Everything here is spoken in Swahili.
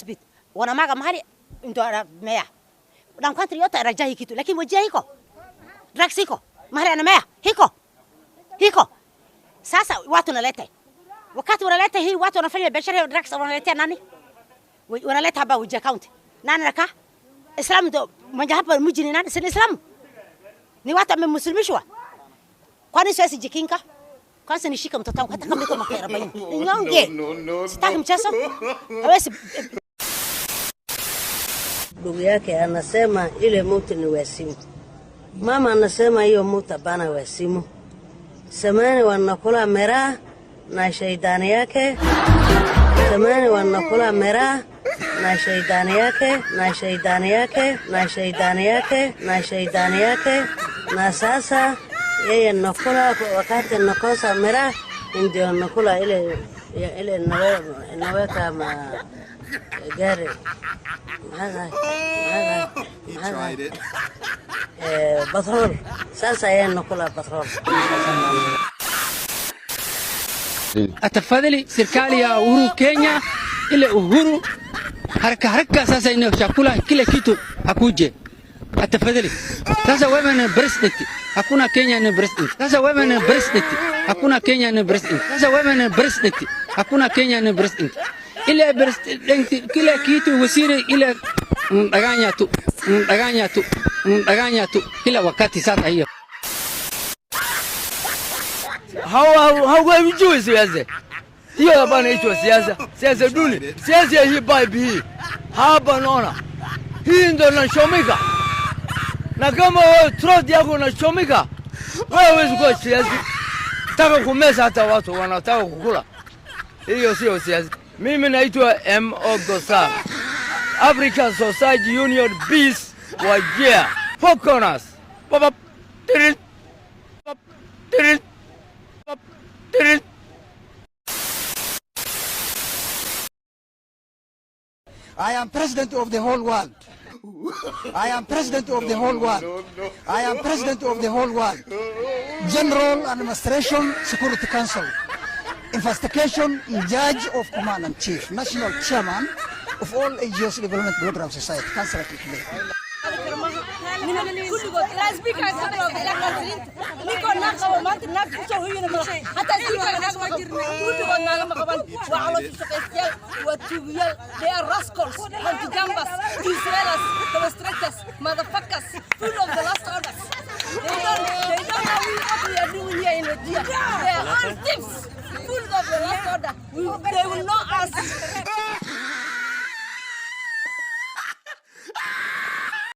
speed wanamaga mahali ndio meya dan country yote rajahi kitu lakini wajia hiko drugs hiko mahali ana meya hiko sasa watu wanaleta wakati wanaleta hii watu wanafanya biashara ya drugs wanaleta nani wanaleta hapa Wajir County nani raka Islam ndio mmoja hapa mji ni nani si Islam ni watu wamemuslimishwa kwani siwezi jikinga kwanza nishika mtoto wangu hata kama niko makera baini nyonge sitaki mchezo hawezi. Ndugu yake anasema ile mtu ni wasimu. Mama anasema hiyo mtu hapana wasimu. Semeni wanakula miraa na shaitani yake. Semeni wanakula miraa na shaitani yake na shaitani yake na shaitani yake na shaitani yake na sasa yeye nakula wakati nakosa miraa ndio nakula ile naweka gari هذا بترول سالسة هي نقولها بترول. Atafadhali serikali ya Uhuru Kenya ile Uhuru haraka sasa ina chakula kila kitu hakuje. Atafadhali sasa wewe ni president hakuna Kenya ni president. Sasa wewe ni president hakuna Kenya ni president. Sasa wewe ni president hakuna Kenya ni president. Ile president kila kitu waziri ile daganya tu kila wakati sasa hiyo. Hawajui siasa. Hiyo hapa inaitwa siasa duni. Siasa hii bibi hii. Hapa naona. Hii ndio inachomeka. Na kama wewe throat yako inachomeka, wewe huwezi kuwa siasa. Taka kumeza hata watu wanataka kukula. Hiyo sio siasa. Mimi naitwa M.O. Gosar. African Society Union Peace Wajir. Fokonas. I am president of the whole world. I am president of the whole world. I am president of the whole world. General Administration Security Council. Investigation in charge of Command and Chief. National Chairman of all AGO's Development Program Society. Council today. They are rascals, anti-jambas, Israelis, demonstrators, motherfuckers, full of the last orders. They don't know what we are doing here in Wajir. They are all thieves, full of the last order. They will know us.